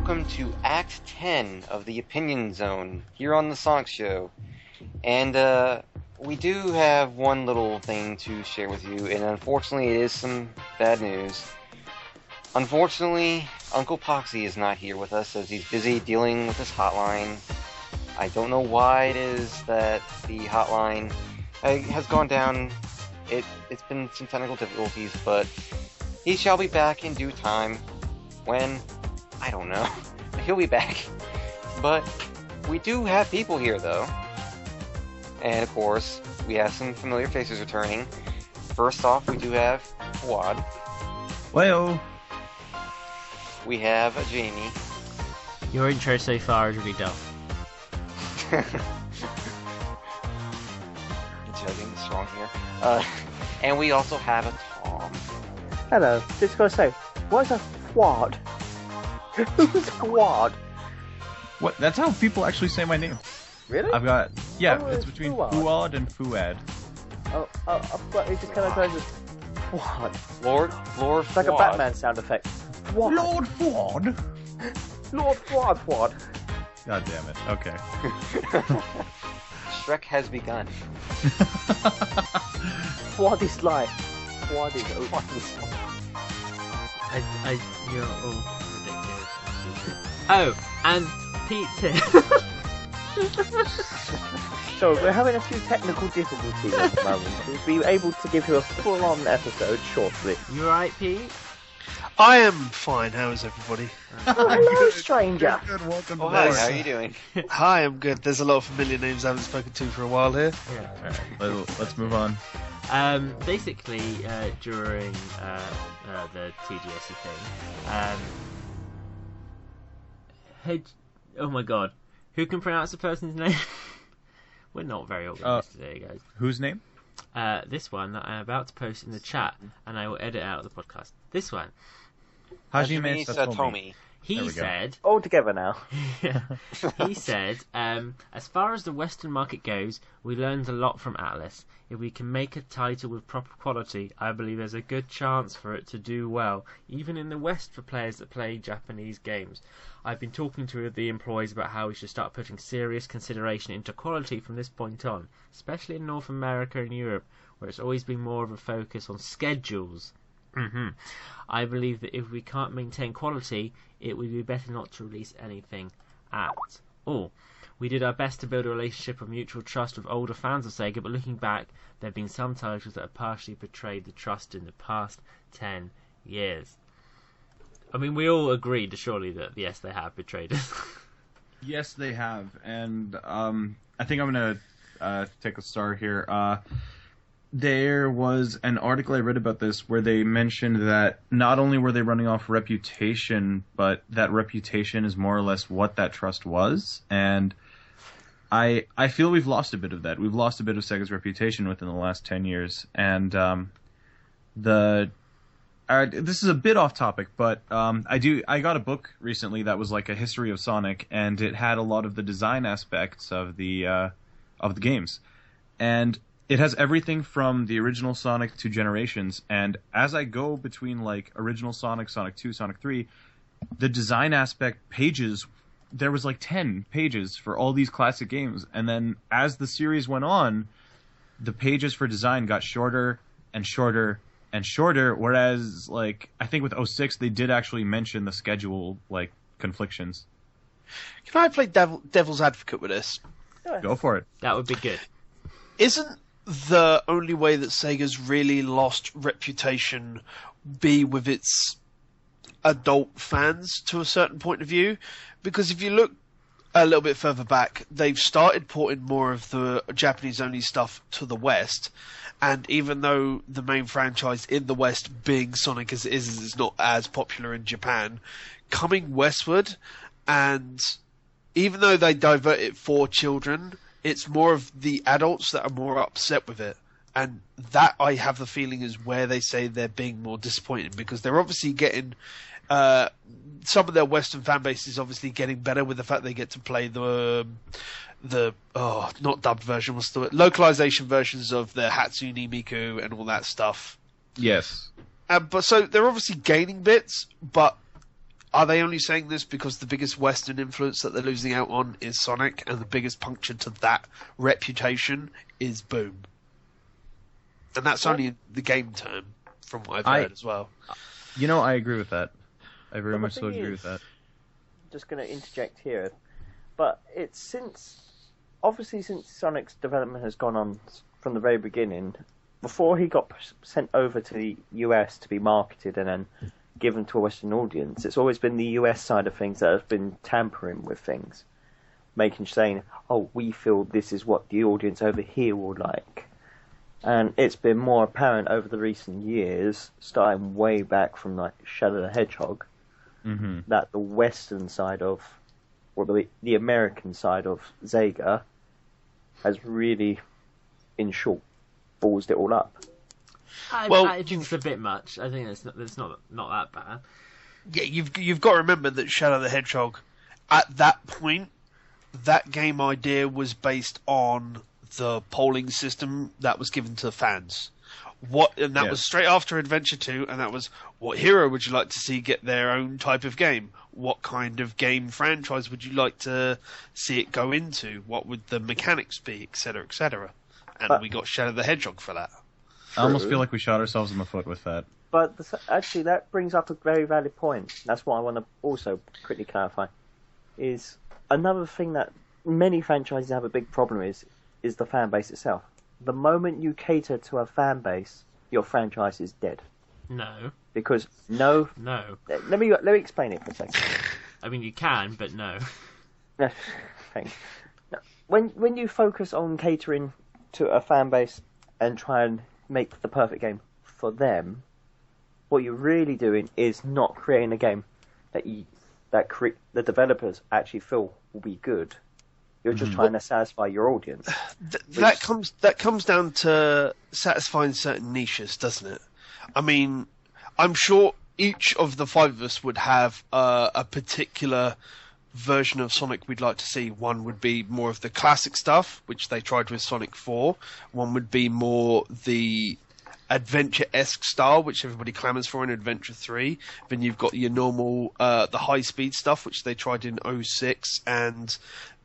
welcome to Act 10 of the Opinion Zone here on the Sonic Show. And we do have one little thing to share with you, and unfortunately it is some bad news. Unfortunately, Uncle Poxy is not here with us as he's busy dealing with his hotline. I don't know why it is that the hotline has gone down. It's been some technical difficulties, but he shall be back in due time. When? I don't know. He'll be back. But we do have people here, though. And, of course, we have some familiar faces returning. First off, we do have Fuad. Well, we have Jamie. Your intro so far is really dull. Judging strong here. And we also have a Tom. Hello, just gotta say, what's a Fuad? Who's Fuad? what? That's how people actually say my name. Really? I've got, yeah, Oh, it's it's between Fuad. Fuad and Fuad. But it just kind of goes as Fuad. Lord It's like a Fuad. Batman sound effect. Fuad. Lord Fuad! Lord Fuad. God damn it, okay. Shrek has begun. Fuad is life. Fuad is over. You're all ridiculous. Oh, and Pete's here. So we're having a few technical difficulties at the moment. We'll be able to give you a full-on episode shortly. You alright, Pete? I am fine. How is everybody? Oh, hello, stranger. Good, welcome Oh, to hi, the- how are you doing? Hi, I'm good. There's a lot of familiar names I haven't spoken to for a while here. Let's move on. Basically, during the TGSE thing, oh my god, who can pronounce the person's name? We're not very organised today, guys. Whose name? This one that I'm about to post in the chat, and I will edit out of the podcast. This one. Hajime Satomi. There He we go. said, All together now. he said, as far as the Western market goes, we learned a lot from Atlas. If we can make a title with proper quality, I believe there's a good chance for it to do well, even in the West for players that play Japanese games. I've been talking to the employees about how we should start putting serious consideration into quality from this point on, especially in North America and Europe, where it's always been more of a focus on schedules. I believe that if we can't maintain quality, it would be better not to release anything at all. We did our best to build a relationship of mutual trust with older fans of Sega, but looking back, there have been some titles that have partially betrayed the trust in the past 10 years. I mean, we all agreed, surely, that yes, they have betrayed us. Yes, they have, and I think I'm gonna take a star here. There was an article I read about this where they mentioned that not only were they running off reputation, but that reputation is more or less what that trust was. And I feel we've lost a bit of that. We've lost a bit of Sega's reputation within the last 10 years. And this is a bit off topic, but I got a book recently that was like a history of Sonic, and it had a lot of the design aspects of the games. And it has everything from the original Sonic to Generations, and as I go between like original Sonic, Sonic 2, Sonic 3, the design aspect pages, there was like 10 pages for all these classic games, and then as the series went on, the pages for design got shorter and shorter and shorter, whereas like I think with 06 they did actually mention the schedule like conflictions. Can I play devil's advocate with this? Go for it. That would be good. Isn't the only way that Sega's really lost reputation be with its adult fans to a certain point of view? Because if you look a little bit further back, they've started porting more of the Japanese-only stuff to the West, and even though the main franchise in the West, being Sonic as it is not as popular in Japan, coming westward, and even though they divert it for children, it's more of the adults that are more upset with it. And that, I have the feeling, is where they say they're being more disappointed, because they're obviously getting... some of their Western fan base is obviously getting better with the fact they get to play the not dubbed version, what's the word? Localization versions of the Hatsune Miku and all that stuff. Yes. But so they're obviously gaining bits, but are they only saying this because the biggest Western influence that they're losing out on is Sonic, and the biggest puncture to that reputation is Boom? And that's only the game term, from what I've heard as well. I agree with that. I very much so agree with that. Just going to interject here, but it's since Sonic's development has gone on from the very beginning, before he got sent over to the US to be marketed and then given to a Western audience, it's always been the US side of things that has been tampering with things, saying, oh, we feel this is what the audience over here will like. And it's been more apparent over the recent years, starting way back from like Shadow the Hedgehog, that the Western side of, or the American side of Sega has really, in short, ballsed it all up. I think it's a bit much. I think it's not that bad. Yeah, you've got to remember that Shadow the Hedgehog, at that point, that game idea was based on the polling system that was given to fans. That was straight after Adventure 2, and that was, what hero would you like to see get their own type of game? What kind of game franchise would you like to see it go into? What would the mechanics be, etc., etc.? And we got Shadow the Hedgehog for that. I almost feel like we shot ourselves in the foot with that. But actually, that brings up a very valid point. That's what I want to also quickly clarify. Is another thing that many franchises have a big problem is the fan base itself. The moment you cater to a fan base, your franchise is dead. No. Because no. Let me explain it for a second. I mean, you can, but no. Thanks. When you focus on catering to a fan base and try and make the perfect game for them, what you're really doing is not creating a game that the developers actually feel will be good. You're just trying to satisfy your audience. That comes down to satisfying certain niches, doesn't it? I mean, I'm sure each of the five of us would have a particular version of Sonic we'd like to see. One would be more of the classic stuff, which they tried with Sonic 4. One would be more the adventure-esque style, which everybody clamours for in Adventure 3. Then you've got your normal, the high-speed stuff, which they tried in 06, and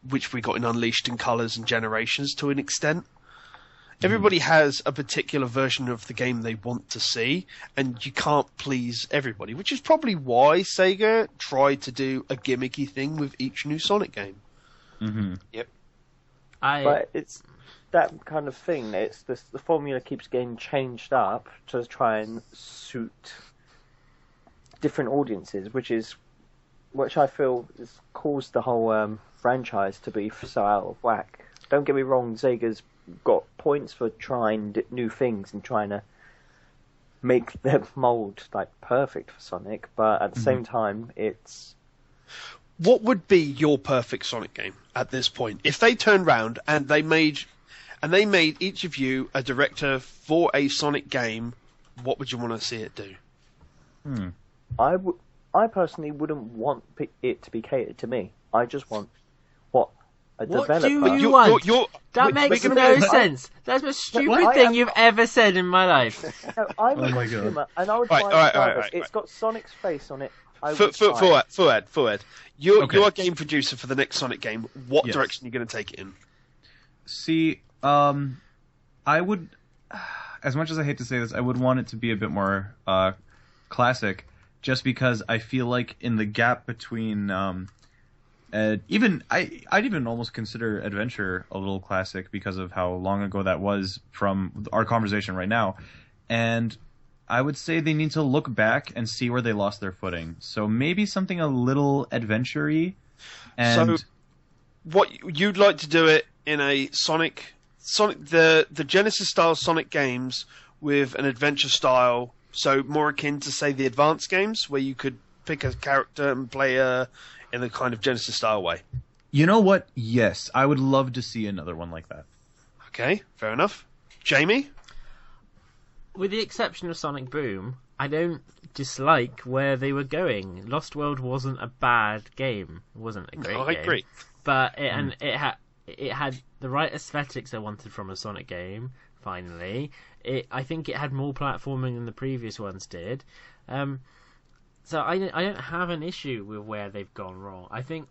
which we got in Unleashed in Colours and Generations to an extent. Everybody has a particular version of the game they want to see, and you can't please everybody, which is probably why Sega tried to do a gimmicky thing with each new Sonic game. Mm-hmm. Yep. But it's that kind of thing. It's the formula keeps getting changed up to try and suit different audiences, which I feel has caused the whole franchise to be so out of whack. Don't get me wrong, Sega's got points for trying new things and trying to make their mold like perfect for Sonic, but at the same time, it's... What would be your perfect Sonic game at this point? If they turned round and they made each of you a director for a Sonic game, what would you want to see it do? I personally wouldn't want it to be catered to me. I just want a developer. Do you want? That makes no sense. That's the most stupid thing you've ever said in my life. No, I'm a consumer, and I would buy it regardless. It's got Sonic's face on it. Fuad, you're a game producer for the next Sonic game. What direction are you going to take it in? See, I would, as much as I hate to say this, I would want it to be a bit more classic, just because I feel like in the gap between I'd even almost consider Adventure a little classic because of how long ago that was from our conversation right now. And I would say they need to look back and see where they lost their footing. So maybe something a little adventure-y. And... So, what you'd like to do it in a Sonic the Genesis style Sonic games with an adventure style, so more akin to, say, the advanced games, where you could pick a character and play in a kind of Genesis style way. You know what? Yes, I would love to see another one like that. Okay, fair enough. Jamie? With the exception of Sonic Boom, I don't dislike where they were going. Lost World wasn't a bad game. It wasn't a great game. I agree. But it had the right aesthetics I wanted from a Sonic game, finally. I think it had more platforming than the previous ones did. So I don't have an issue with where they've gone wrong. I think.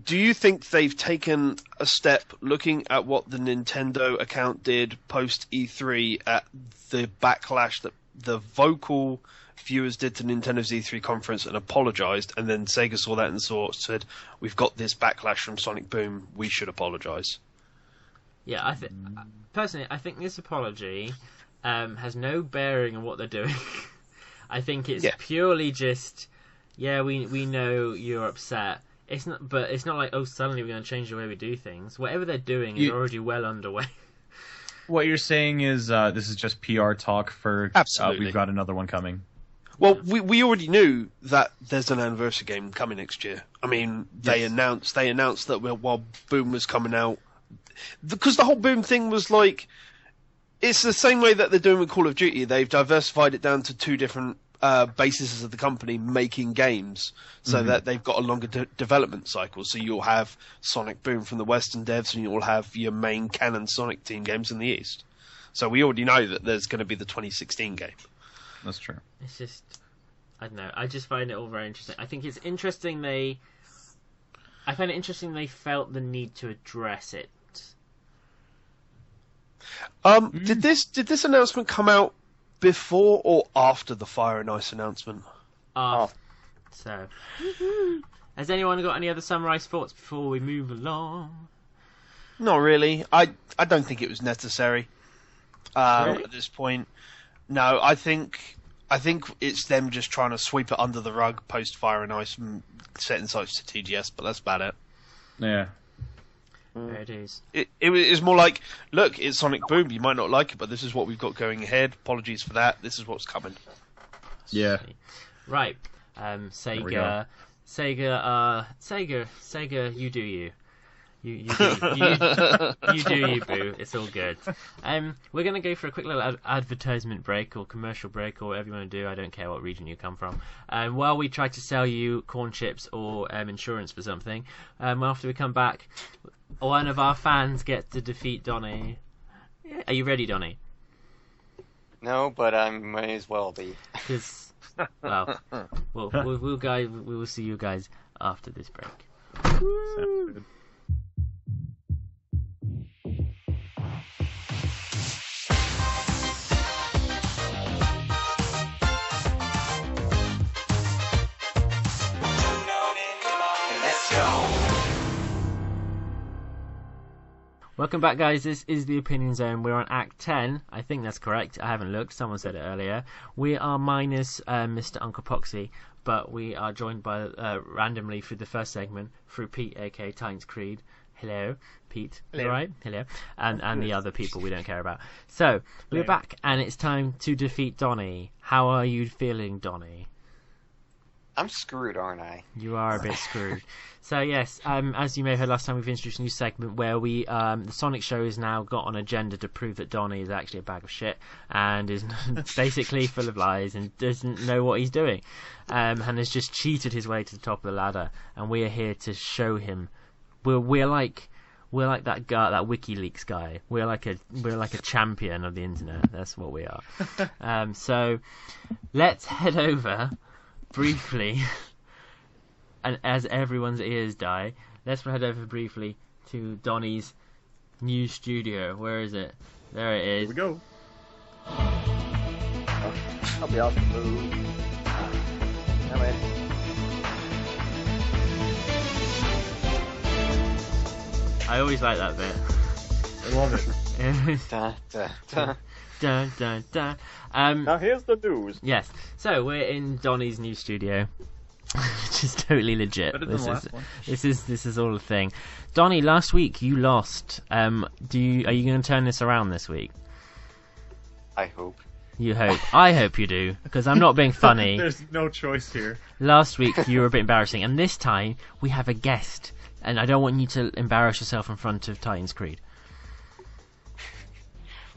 Do you think they've taken a step looking at what the Nintendo account did post E3 at the backlash that the vocal viewers did to Nintendo's E3 conference and apologised, and then Sega saw that and said, we've got this backlash from Sonic Boom, we should apologise? Yeah, personally, I think this apology has no bearing on what they're doing. I think it's purely just, we know you're upset. It's not like, oh, suddenly we're going to change the way we do things. Whatever they're doing is already well underway. What you're saying is this is just PR talk for Absolutely. We've got another one coming. Well, we already knew that there's an anniversary game coming next year. I mean, they announced that while Boom was coming out, because the whole Boom thing was like, it's the same way that they're doing with Call of Duty. They've diversified it down to two different bases of the company making games, so that they've got a longer development cycle. So you'll have Sonic Boom from the Western devs, and you'll have your main canon Sonic team games in the East. So we already know that there's going to be the 2016 game. That's true. It's just, I don't know. I just find it all very interesting. I think it's interesting I find it interesting they felt the need to address it. Did this announcement come out before or after the Fire and Ice announcement? So, has anyone got any other summarised thoughts before we move along? Not really. I don't think it was necessary at this point. No, I think it's them just trying to sweep it under the rug post Fire and Ice and setting sights to TGS, but that's about it. Yeah. There it is. It was more like, look, it's Sonic Boom. You might not like it, but this is what we've got going ahead. Apologies for that. This is what's coming. Yeah. Right. Sega, you do you. You do you, boo. It's all good. We're going to go for a quick little advertisement break or commercial break or whatever you want to do. I don't care what region you come from. While we try to sell you corn chips or insurance for something, after we come back, one of our fans gets to defeat Donnie. Are you ready, Donnie? No, but I may as well be. Because, well, we will see you guys after this break. Sounds good. Welcome back, guys. This is the Opinion Zone. We're on Act 10. I think that's correct. I haven't looked. Someone said it earlier. We are minus Mr. Uncle Poxy, but we are joined by randomly through the first segment through Pete, aka TitansCreed. Hello, Pete. Hello. All right? Hello. And the other people we don't care about. So, we're back, and it's time to defeat Donnie. How are you feeling, Donnie? I'm screwed, aren't I? You are a bit screwed. So yes, as you may have heard last time, we've introduced a new segment where the Sonic Show has now got an agenda to prove that Donnie is actually a bag of shit and is basically full of lies and doesn't know what he's doing, and has just cheated his way to the top of the ladder. And we are here to show him. We're like that guy, that WikiLeaks guy. We're like a champion of the internet. That's what we are. So let's head over briefly. And as everyone's ears die, let's head over briefly to Donnie's new studio. Where is it? There it is. Here we go. I'll be asked to move. Come in. I always like that bit. I love it. Da, da, da. Dun, dun, dun. Now here's the news. Yes. So we're in Donnie's new studio. Which is totally legit. Better than the last one. This is all a thing. Donnie, last week you lost. Are you going to turn this around this week? I hope. You hope. I hope you do, because I'm not being funny. There's no choice here. Last week you were a bit embarrassing, and this time we have a guest, and I don't want you to embarrass yourself in front of TitansCreed.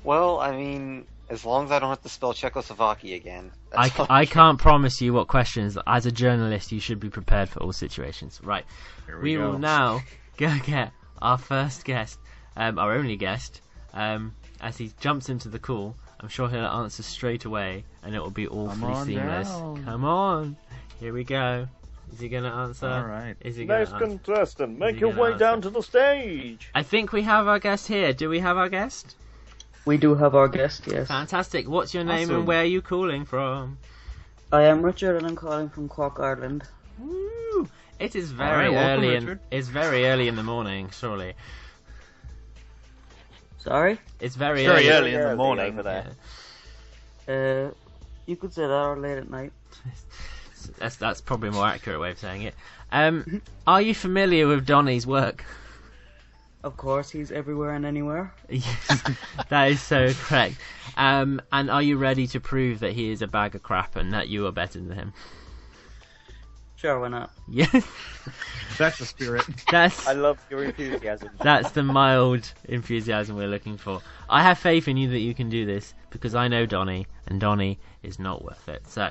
Well, I mean, as long as I don't have to spell Czechoslovakia again. That's all I can't promise you what questions. As a journalist, you should be prepared for all situations. Right. Here We we go. will now go get our first guest, our only guest, as he jumps into the call. I'm sure he'll answer straight away, and it will be all Come pretty on seamless. down. Come on. Here we go. Is he going to answer? All right. Is he going Next to answer? contestant, make he your gonna way answer? down to the stage. I think we have our guest here. Do we have our guest? We do have our guest, yes. Fantastic. What's your name Awesome. and where are you calling from? I am Richard and I'm calling from Cork, Ireland. Woo! It is All very right, welcome, early. Richard. It's very early in the morning. Surely, Sorry? it's very Very early. early in the Early morning. over there. You could say that, or late at night. That's probably a more accurate way of saying it. Are you familiar with Donnie's work? Of course, he's everywhere and anywhere. Yes, that is so correct. And are you ready to prove that he is a bag of crap and that you are better than him? Sure, why not? Yes, That's the spirit. I love your enthusiasm. That's the mild enthusiasm we're looking for. I have faith in you that you can do this because I know Donnie, and Donnie is not worth it. So,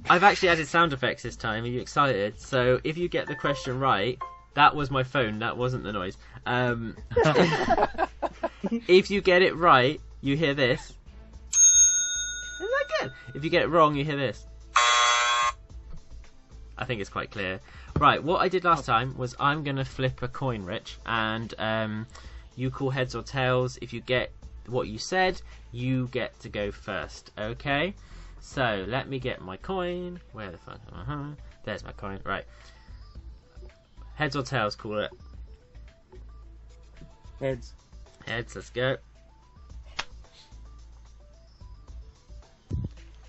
I've actually added sound effects this time. Are you excited? So, if you get the question right, that was my phone. That wasn't the noise. If you get it right, you hear this. Isn't that good? If you get it wrong, you hear this. I think it's quite clear. Right, what I did last time was I'm going to flip a coin, Rich, and you call heads or tails. If you get what you said, you get to go first, okay? So, let me get my coin. Where the fuck? There's my coin. Right. Heads or tails, call it. Heads. Heads, let's go.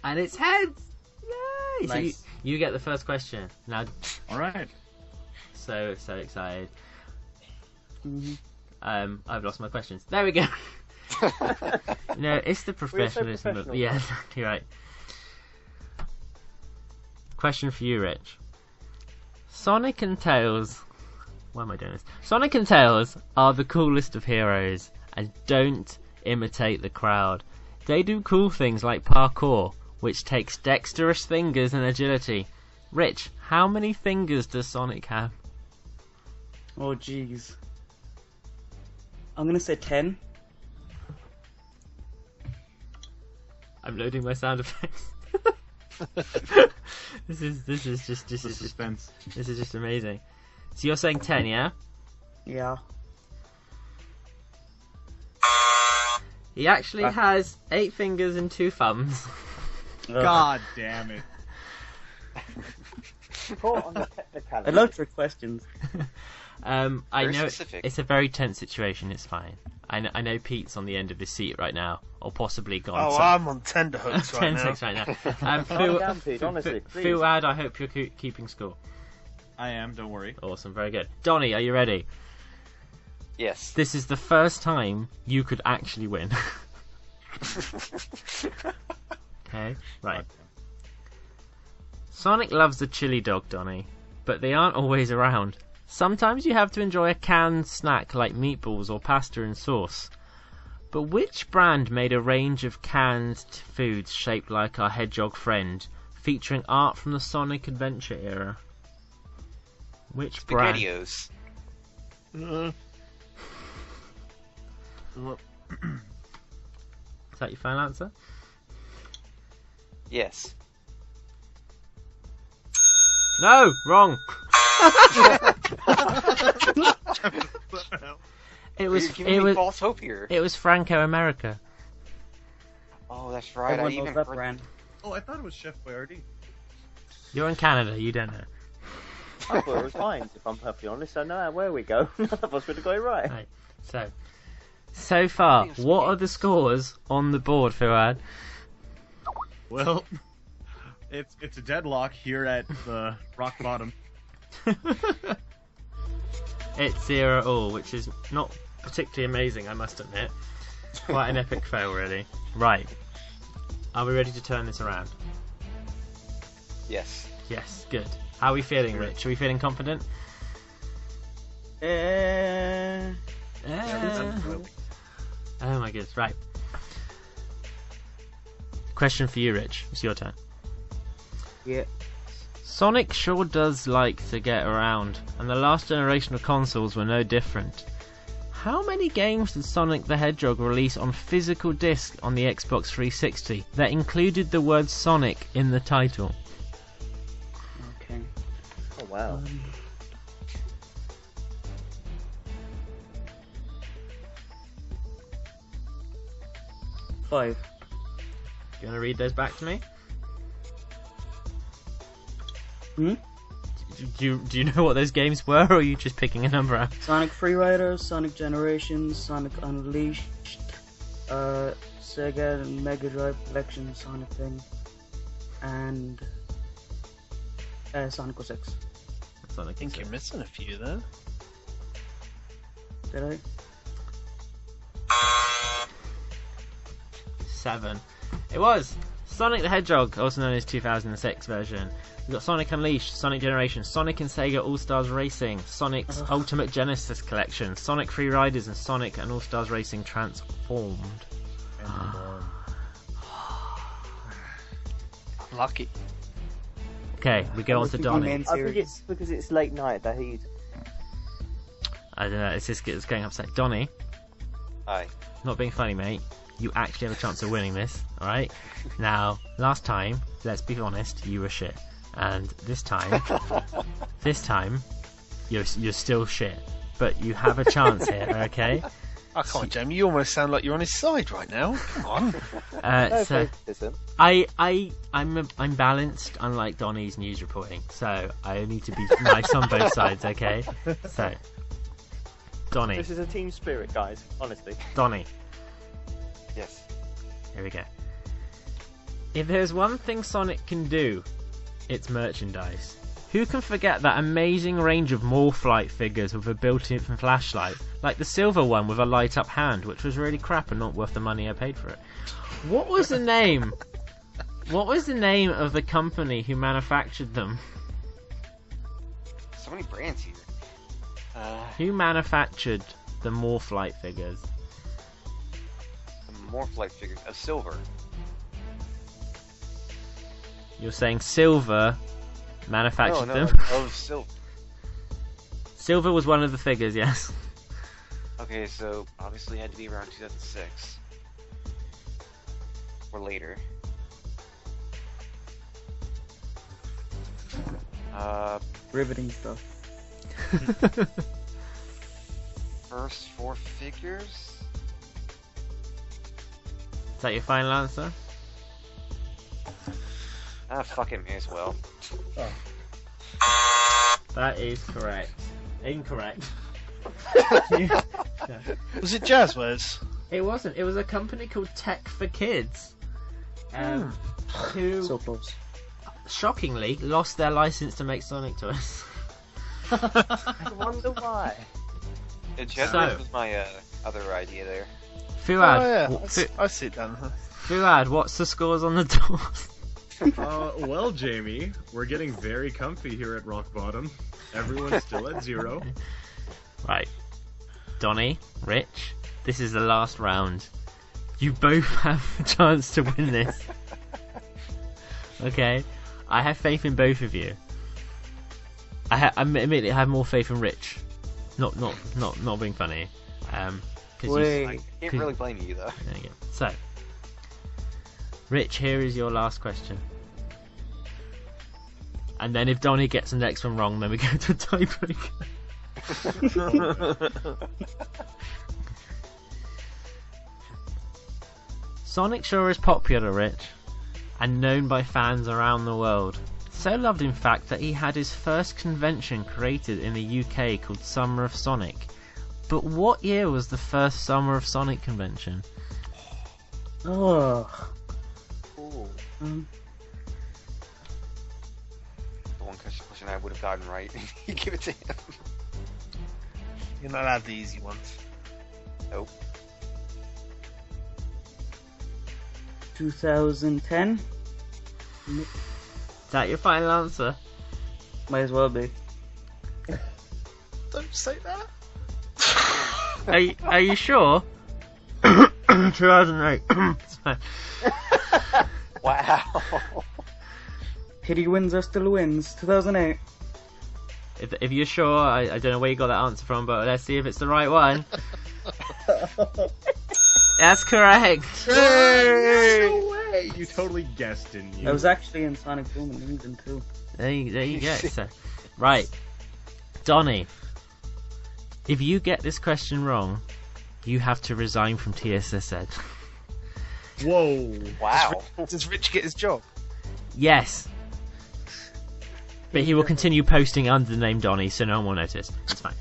And it's heads! Yay! Nice. So you get the first question. Now, All right. so excited. Mhm. I've lost my questions. There we go. No, it's the professionalism of... professional. Yeah, exactly right. Question for you, Rich. Sonic and Tails... Why am I doing this? Sonic and Tails are the coolest of heroes, and don't imitate the crowd. They do cool things like parkour, which takes dexterous fingers and agility. Rich, how many fingers does Sonic have? Oh, jeez. I'm gonna say 10. I'm loading my sound effects. This is Suspense. just amazing. So you're saying 10, yeah? Yeah. He actually has 8 fingers and 2 thumbs. God damn it. Caught on the I technicality. love trick questions. I Very know specific. it's a very tense situation. It's fine. I know Pete's on the end of his seat right now, or possibly gone. Oh, so- I'm on tenterhooks right now. tense right now. Calm down, Pete, honestly, please. Fuad, I hope you're keeping score. I am, don't worry. Awesome, very good. Donnie, are you ready? Yes. This is the first time you could actually win. Okay, right. Sonic loves the chili dog, Donnie, but they aren't always around. Sometimes you have to enjoy a canned snack like meatballs or pasta and sauce. But which brand made a range of canned foods shaped like our hedgehog friend, featuring art from the Sonic Adventure era? Which brand? SpaghettiOs. Is that your final answer? Yes. No, wrong. It was You're giving it me was false hope here. it was Franco America. Oh, that's right. Everyone I knows even that heard- brand. Oh, I thought it was Chef Boyardee. You're in Canada, you don't know. I thought it was mine, if I'm perfectly honest. So now, where we go, none of us would have got it right. Right. So far, what are the scores on the board, Fuad? Well, it's a deadlock here at the rock bottom. It's 0-all, which is not particularly amazing, I must admit. Quite an epic fail, really. Right. Are we ready to turn this around? Yes. Yes, good. How are we feeling, Rich? Are we feeling confident? Uh, Oh my goodness, right. Question for you, Rich. It's your turn. yeah. Sonic sure does like to get around, and the last generation of consoles were no different. How many games did Sonic the Hedgehog release on physical disc on the Xbox 360 that included the word Sonic in the title? wow. 5. You want to read those back to me? Hmm? Do you know what those games were, or are you just picking a number out? Sonic Freerider, Sonic Generations, Sonic Unleashed, Sega and Mega Drive Collection, Sonic Thing, and Sonic 06. Sonic I think you're missing a few there. Did I? 7. It was Sonic the Hedgehog, also known as 2006 version. We've got Sonic Unleashed, Sonic Generations, Sonic and Sega All-Stars Racing, Sonic's Ultimate Genesis Collection, Sonic Free Riders, and Sonic and All-Stars Racing Transformed. Lucky. Okay, we go on to Donnie. I think it's because it's late night that he's. I don't know, it's getting upset. Donnie, Aye. not being funny, mate. You actually have a chance of winning this, alright? Now, last time, let's be honest, you were shit. And this time, you're still shit. But you have a chance here, okay? Oh, come on, Jamie. You almost sound like you're on his side right now. Come on. No So favoritism. I'm balanced, unlike Donnie's news reporting. So I need to be nice on both sides, okay? So, Donnie, This is a team spirit, guys. Honestly. Donnie, Yes. here we go. If there's one thing Sonic can do, it's merchandise. Who can forget that amazing range of Morphlite figures with a built-in flashlight, like the silver one with a light-up hand, which was really crap and not worth the money I paid for it. What was the name? What was the name of the company who manufactured them? So many brands here. Who manufactured the Morphlite figures? The Morphlite figures of silver. You're saying Silver manufactured No, them? of silver. Silver was one of the figures, yes. Okay, so obviously it had to be around 2006 or later. Riveting stuff. First 4 figures. Is that your final answer? Fuck it, may as well. That is correct. Incorrect. Was it Jazzwares? It wasn't. It was a company called Tech for Kids, who So close. shockingly lost their license to make Sonic toys. I wonder why. Jazzwares was my other idea there. Fuad, Oh, yeah. I see it down. Fuad, what's the scores on the doors? Well, Jamie, we're getting very comfy here at Rock Bottom. Everyone's still at 0. Right, Donnie, Rich, this is the last round. You both have a chance to win this. Okay, I have faith in both of you. I admittedly have more faith in Rich. Not being funny. Wait. I can't really blame you though. There you go. So, Rich, here is your last question. And then if Donnie gets the next one wrong, then we go to a tiebreaker. Sonic sure is popular, Rich, and known by fans around the world. So loved, in fact, that he had his first convention created in the UK called Summer of Sonic. But what year was the first Summer of Sonic convention? Oh. Ooh. Um, The one question I would have gotten right. You give it to him. You're not allowed the easy ones. Nope. 2010? Is that your final answer? Might as well be. Don't say that. Are you sure? 2008. It's fine. Wow. Pity wins are still wins. 2008. If you're sure, I don't know where you got that answer from, but let's see if it's the right one. That's correct. No way! You totally guessed, didn't you? I was actually in Sonic Boom and England too. There you go. So, Right. Donnie, if you get this question wrong, you have to resign from TSSN. Whoa. Wow. Does Rich get his job? Yes. But he will continue posting under the name Donnie, so no one will notice. It's fine.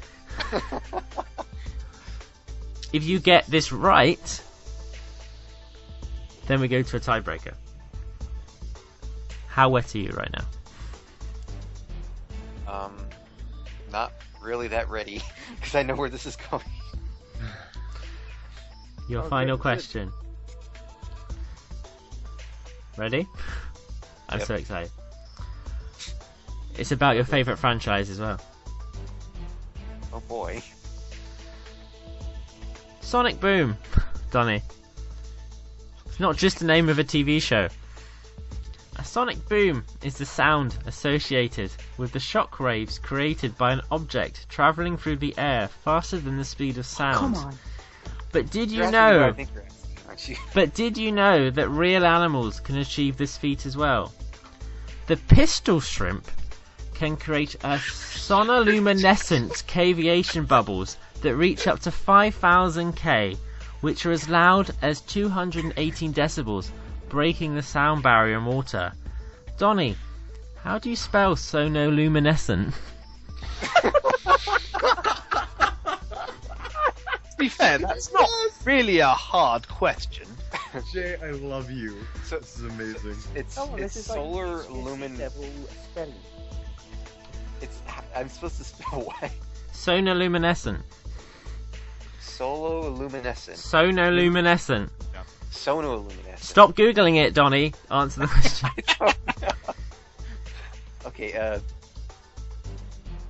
If you get this right, then we go to a tiebreaker. How wet are you right now? Not really that ready, because I know where this is going. Your Okay, final good. question. Ready? I'm Yep. so excited. It's about your favourite franchise as well. Oh boy. Sonic Boom, Donnie. It's not just the name of a TV show. A sonic boom is the sound associated with the shock waves created by an object travelling through the air faster than the speed of sound. Come on. But did you You're asking me what I know? think you're asking, aren't you? But did you know that real animals can achieve this feat as well? The pistol shrimp can create a sonoluminescent cavitation bubbles that reach up to 5,000 K, which are as loud as 218 decibels, breaking the sound barrier in water. Donnie, how do you spell sonoluminescent? To be fair, that's not really a hard question. Jay, I love you. So- This is amazing. It's Oh, it's this is solar like lumen. level spelling. It's I'm supposed to spell what? Sonoluminescent. Sololuminescent. Sonoluminescent. Sonoluminescent. Stop googling it, Donnie. Answer the question. I don't know. Okay,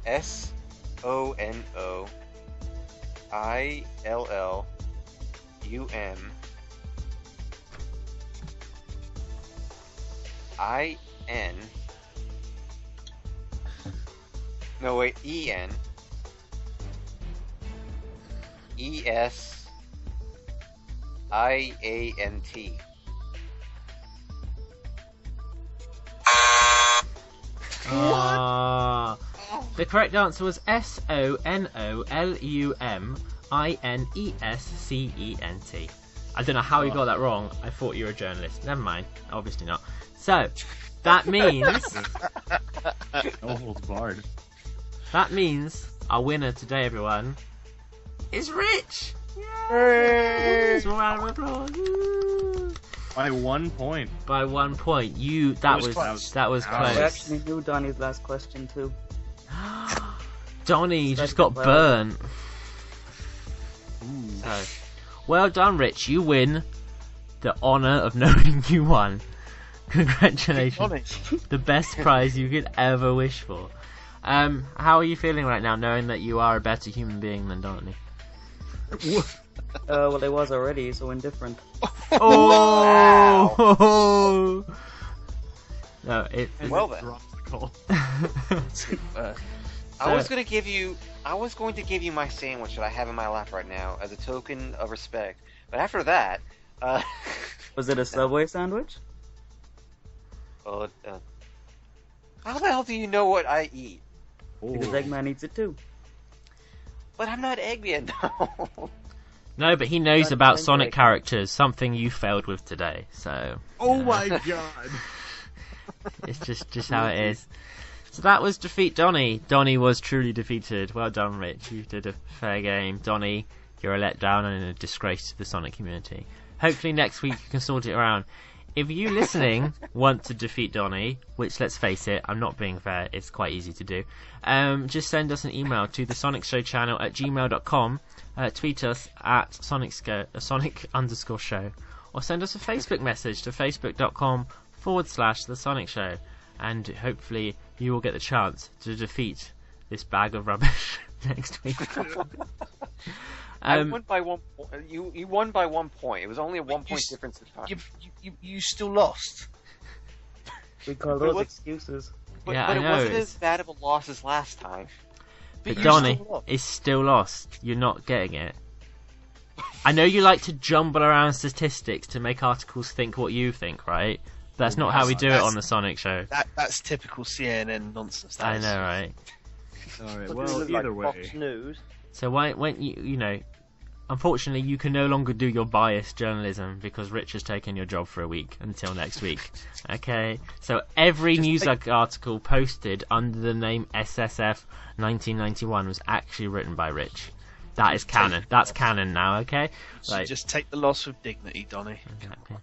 SONOILLUMIN. No wait, EN. ESIANT. Ah. The correct answer was SONOLUMINESCENT. I don't know how you got that wrong. I thought you were a journalist. Never mind. Obviously not. So, that means No holds barred. our winner today, everyone, is Rich. Yay! Small round of applause. Woo! By 1 point. By 1 point. That was close. I actually knew Donnie's last question too. Donnie just got Well. burnt. So, well done, Rich. You win the honour of knowing you won. Congratulations. The best prize you could ever wish for. How are you feeling right now, knowing that you are a better human being than Donnie? Well, it was already, so indifferent. Oh! No, Well then. Drops the call. I was going to give you my sandwich that I have in my lap right now as a token of respect. But after that, Was it a Subway sandwich? how the hell do you know what I eat? Because Eggman eats it too. But I'm not Eggman, though. No, but he knows That's about fine, Sonic Jake. characters, something you failed with today, so Oh my god. it's just how it is. So that was Defeat Donnie. Donnie was truly defeated. Well done, Rich. You did a fair game. Donnie, you're a letdown and a disgrace to the Sonic community. Hopefully next week you can sort it around. If you listening want to defeat Donnie, which let's face it, I'm not being fair, it's quite easy to do, just send us an email to the Sonic Show channel at gmail.com, tweet us at Sonic_show, or send us a Facebook message to facebook.com/the Sonic Show, and hopefully you will get the chance to defeat this bag of rubbish next week. I won by 1 point. You won by 1 point. It was only a 1 point difference this time. You still lost. We call But those what- excuses. But, Yeah, but I it know, wasn't it's- as bad of a loss as last time. But you Donnie still lost. is still lost. You're not getting it. I know you like to jumble around statistics to make articles think what you think, right? That's not how we do it on the Sonic show. That's typical CNN nonsense. I know, right? All right. What Well, does it look either like, way. Fox News. So when you know, unfortunately, you can no longer do your biased journalism because Rich has taken your job for a week until next week. Okay, so every news article posted under the name SSF 1991 was actually written by Rich. That is canon. That's canon now. Okay, So just take the loss with dignity, Donnie. Exactly.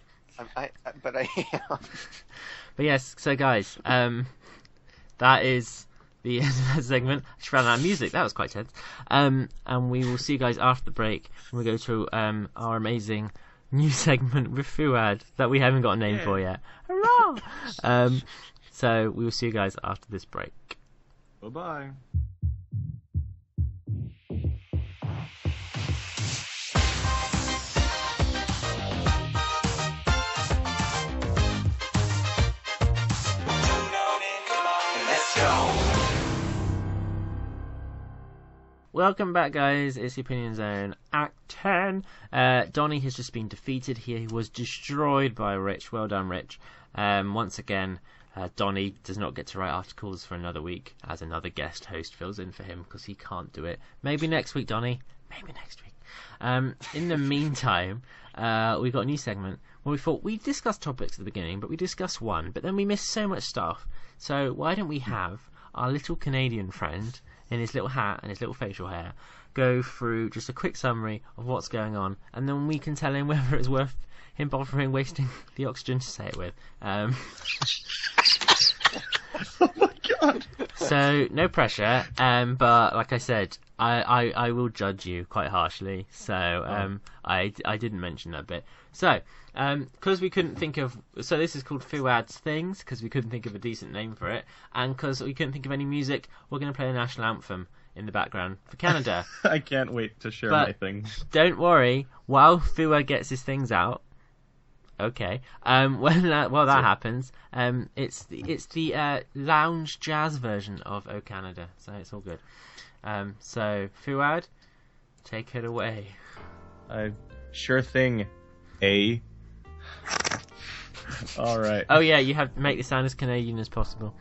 But yes, so guys, that is the end of that segment. I just ran out of music. That was quite tense. And we will see you guys after the break when we go to our amazing new segment with Fuad that we haven't got a name for yet. Hurrah! So we will see you guys after this break. Bye-bye. Welcome back, guys. It's the Opinion Zone, Act 10. Donnie has just been defeated here. He was destroyed by Rich. Well done, Rich. Once again, Donnie does not get to write articles for another week as another guest host fills in for him because he can't do it. Maybe next week, Donnie. Maybe next week. In the meantime, we got a new segment where we thought we discussed topics at the beginning, but we discussed one, but then we missed so much stuff. So why don't we have our little Canadian friend in his little hat and his little facial hair go through just a quick summary of what's going on, and then we can tell him whether it's worth him bothering wasting the oxygen to say it with. Oh my god! So no pressure, but like I said, I will judge you quite harshly. So I didn't mention that bit. So because we couldn't think of, so this is called Fuad Things because we couldn't think of a decent name for it, and because we couldn't think of any music, we're going to play the national anthem in the background for Canada. I can't wait to share my things. Don't worry, while Fuad gets his things out. Okay. While that happens, it's the lounge jazz version of O Canada, so it's all good. So Fuad, take it away. Sure thing. All right. Oh yeah, you have to make it sound as Canadian as possible.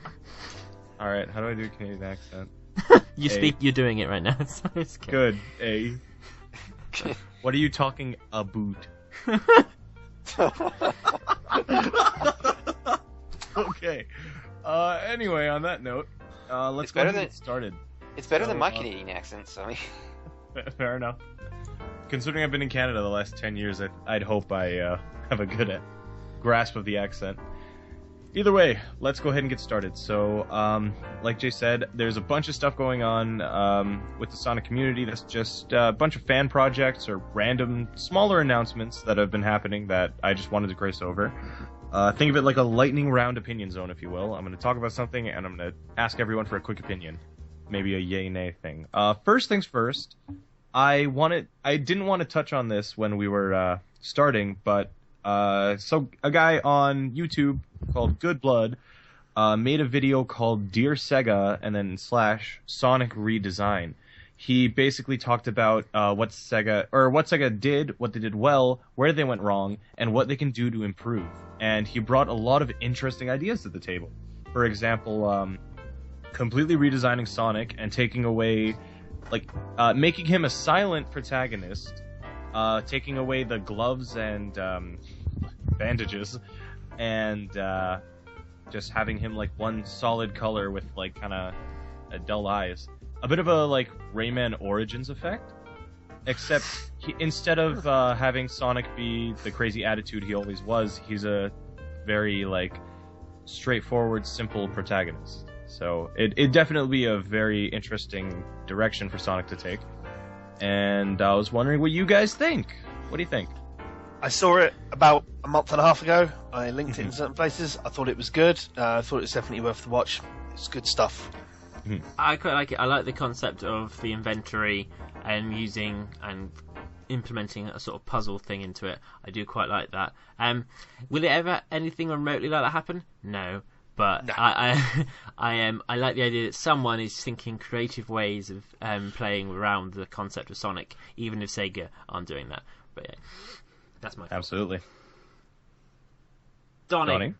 All right. How do I do a Canadian accent? You're doing it right now. So it's good. What are you talking about? Okay. Anyway, on that note, let's go ahead and get started. It's better than my Canadian accent, so. Fair enough. Considering I've been in Canada the last 10 years, I'd hope I have a good grasp of the accent. Either way, let's go ahead and get started. So, like Jay said, there's a bunch of stuff going on with the Sonic community. That's just a bunch of fan projects or random, smaller announcements that have been happening that I just wanted to grace over. Think of it like a lightning round opinion zone, if you will. I'm going to talk about something, and I'm going to ask everyone for a quick opinion. Maybe a yay-nay thing. First things first, I didn't want to touch on this when we were starting, but so a guy on YouTube called Good Blood made a video called Dear Sega and then / Sonic Redesign. He basically talked about what Sega did, what they did well, where they went wrong, and what they can do to improve. And he brought a lot of interesting ideas to the table. For example, completely redesigning Sonic and taking away, making him a silent protagonist, taking away the gloves and bandages, and just having him one solid color with kind of dull eyes. A bit of a Rayman Origins effect, except instead of having Sonic be the crazy attitude he always was, he's a very straightforward, simple protagonist. So it'd definitely be a very interesting direction for Sonic to take. And I was wondering what you guys think. What do you think? I saw it about a month and a half ago. I linked it in certain places. I thought it was good. I thought it was definitely worth the watch. It's good stuff. I quite like it. I like the concept of the inventory and using and implementing a sort of puzzle thing into it. I do quite like that. Will it ever anything remotely like that happen? No. But no. I like the idea that someone is thinking creative ways of playing around the concept of Sonic, even if Sega aren't doing that. But yeah, that's my thought. Absolutely. Donnie.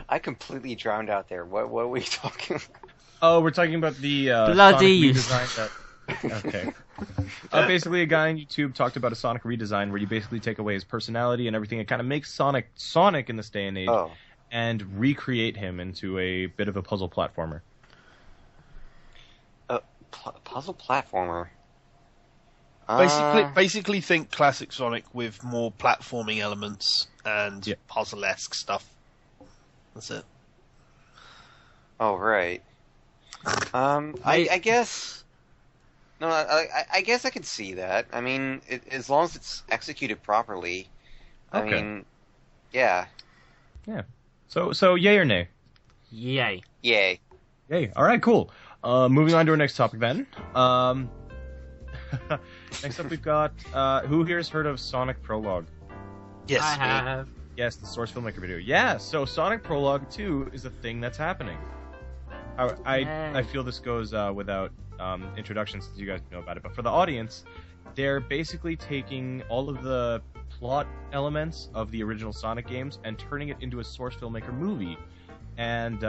I completely drowned out there. What were we talking about? Oh, we're talking about the Bloody Sonic redesign. Okay. Basically, a guy on YouTube talked about a Sonic redesign where you basically take away his personality and everything. It kind of makes Sonic in this day and age, and recreate him into a bit of a puzzle platformer. Puzzle platformer. Basically, think classic Sonic with more platforming elements and puzzle-esque stuff. That's it. Oh, right. I guess. No, I guess I could see that. I mean, as long as it's executed properly. Okay. I mean, yeah. Yeah. So yay or nay? Yay. Yay. Yay. All right, cool. Moving on to our next topic then. Next up we've got, who here has heard of Sonic Prologue? Yes. I have. Yes, the Source Filmmaker video. Yeah, so Sonic Prologue 2 is a thing that's happening. I feel this goes without introduction since you guys know about it, but for the audience, they're basically taking all of the plot elements of the original Sonic games and turning it into a Source Filmmaker movie. And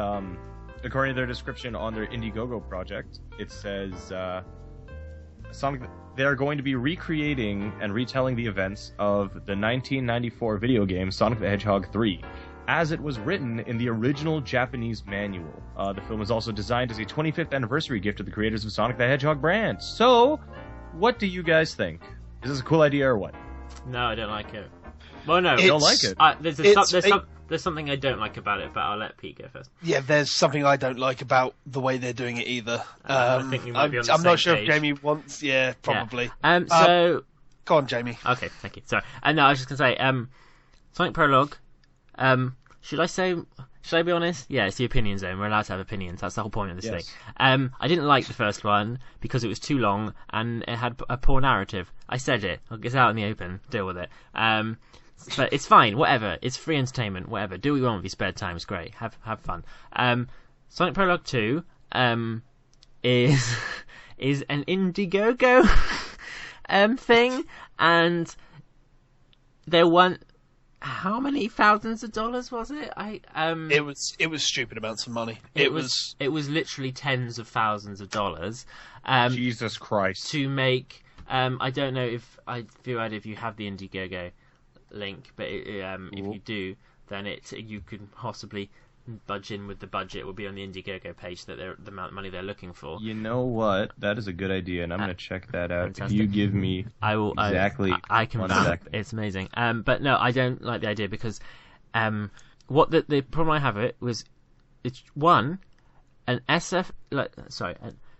according to their description on their Indiegogo project, it says they are going to be recreating and retelling the events of the 1994 video game Sonic the Hedgehog 3, as it was written in the original Japanese manual. The film is also designed as a 25th anniversary gift to the creators of Sonic the Hedgehog brand. So, what do you guys think? Is this a cool idea or what? No, I don't like it. Well, no. You don't like it? There's something I don't like about it, but I'll let Pete go first. Yeah, there's something I don't like about the way they're doing it either. I think we might be on the I'm not same sure page. if Jamie wants... Yeah, probably. Yeah. So... Go on, Jamie. Okay, thank you. Sorry. No, I was just going to say, Sonic Prologue, should I be honest? Yeah, it's the opinion zone. We're allowed to have opinions. That's the whole point of this thing. I didn't like the first one because it was too long and it had a poor narrative. I said it. It's out in the open. Deal with it. But it's fine. Whatever. It's free entertainment. Whatever. Do what you want with your spare time. It's great. Have fun. Sonic Prologue 2 is an Indiegogo thing, and there weren't. How many thousands of dollars was it? It was stupid amounts of money. It was literally tens of thousands of dollars. Jesus Christ. To make. I don't know if you have the Indiegogo link, but if you do, then you could possibly budge in with the budget. Will be on the Indiegogo page that the amount of money they're looking for. You know what? That is a good idea, and I'm going to check that out. Fantastic. If you give me exactly I can one vouch. second. It's amazing. But no, I don't like the idea because what the problem I have it's one an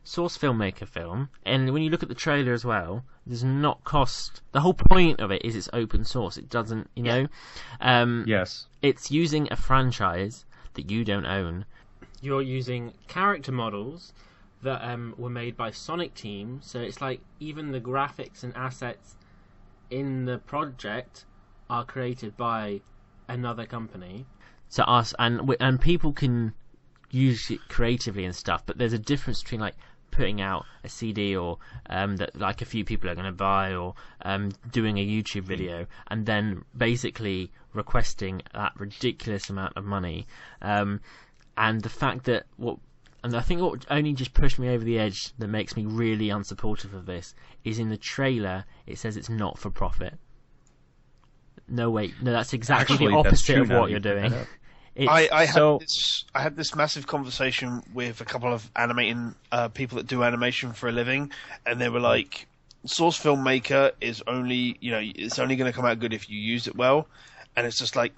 Source Filmmaker film, and when you look at the trailer as well, does not cost. The whole point of it is it's open source. It doesn't, Yes. It's using a franchise that you don't own. You're using character models that were made by Sonic Team, so it's like even the graphics and assets in the project are created by another company. To us, and people can use it creatively and stuff, but there's a difference between like putting out a CD or that like a few people are going to buy, or doing a YouTube video and then basically requesting that ridiculous amount of money, and the fact that I think what only just pushed me over the edge that makes me really unsupportive of this is in the trailer it says it's not for profit. No, wait, no, that's exactly Actually, the that's opposite true of now what that you're you bring doing. that up. I had this massive conversation with a couple of animating people that do animation for a living, and they were like, Source Filmmaker is only, it's only going to come out good if you use it well, and it's just like,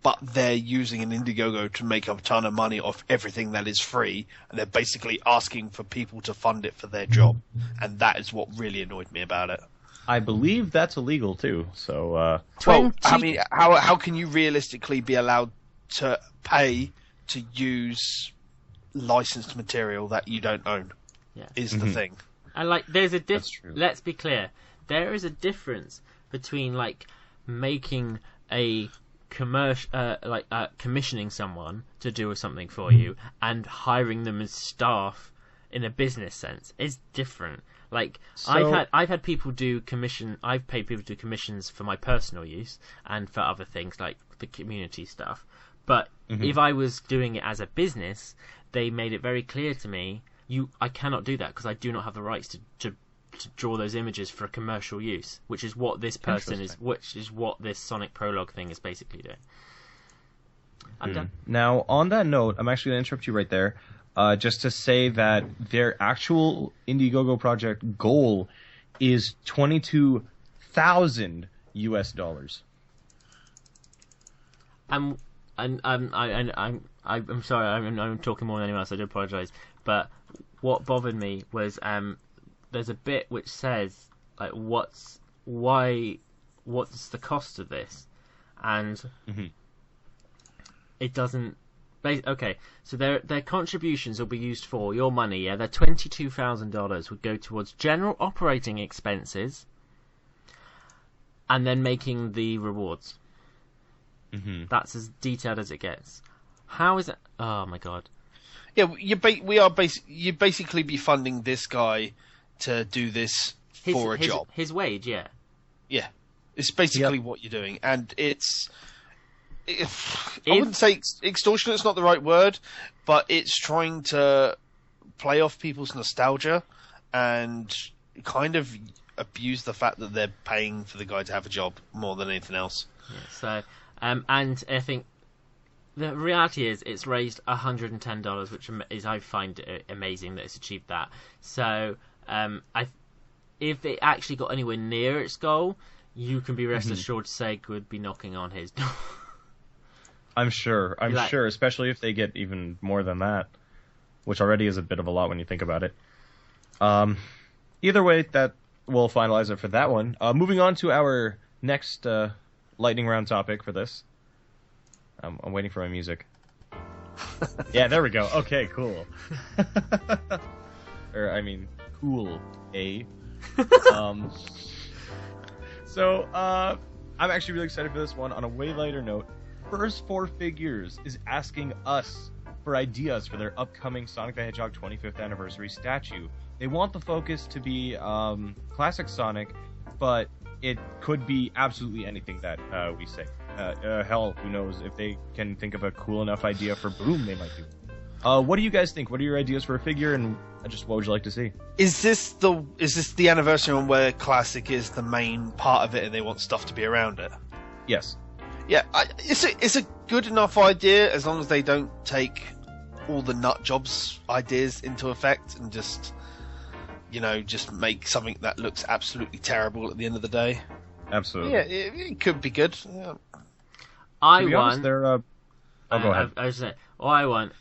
but they're using an Indiegogo to make a ton of money off everything that is free, and they're basically asking for people to fund it for their job, and that is what really annoyed me about it. I believe that's illegal too. So, well, I mean, how can you realistically be allowed to pay to use licensed material that you don't own? Yeah. Is the thing. And like, there's a That's true. Let's be clear. There is a difference between like making a commissioning someone to do something for you and hiring them as staff in a business sense. It's different. Like So- I've had people do I've paid people to do commissions for my personal use and for other things like the community stuff. But if I was doing it as a business, they made it very clear to me, I cannot do that because I do not have the rights to draw those images for commercial use, which is what this person is, which is what this Sonic Prologue thing is basically doing. I'm done. Now, on that note, I'm actually going to interrupt you right there, just to say that their actual Indiegogo project goal is $22,000 US. I'm sorry, I'm talking more than anyone else. I do apologise, but what bothered me was there's a bit which says like what's the cost of this, and it doesn't. Okay, so their contributions will be used for your money. Yeah, their $22,000 would go towards general operating expenses, and then making the rewards. That's as detailed as it gets. How is it? Oh my god! Yeah, you basically be funding this guy to do this for a job. His wage, yeah. Yeah, it's basically what you're doing, and I wouldn't say extortionate. Not the right word, but it's trying to play off people's nostalgia and kind of abuse the fact that they're paying for the guy to have a job more than anything else. Yeah, so, and I think the reality is it's raised $110, which is I find it amazing that it's achieved that. So, if it actually got anywhere near its goal, you can be rest assured Sega would be knocking on his door. I'm sure, especially if they get even more than that, which already is a bit of a lot when you think about it. Either way, that will finalize it for that one. Moving on to our next lightning round topic for this. I'm waiting for my music. Yeah, there we go. Okay, cool. Cool, eh? So, I'm actually really excited for this one. On a way lighter note, First Four Figures is asking us for ideas for their upcoming Sonic the Hedgehog 25th anniversary statue. They want the focus to be classic Sonic, but it could be absolutely anything that we say. Hell, who knows? If they can think of a cool enough idea for Boom, they might do. What do you guys think? What are your ideas for a figure, and just what would you like to see? Is this the anniversary one where classic is the main part of it, and they want stuff to be around it? Yes. Yeah, it's a good enough idea as long as they don't take all the nut jobs ideas into effect and just make something that looks absolutely terrible at the end of the day. Absolutely. Yeah, it could be good. Yeah. I want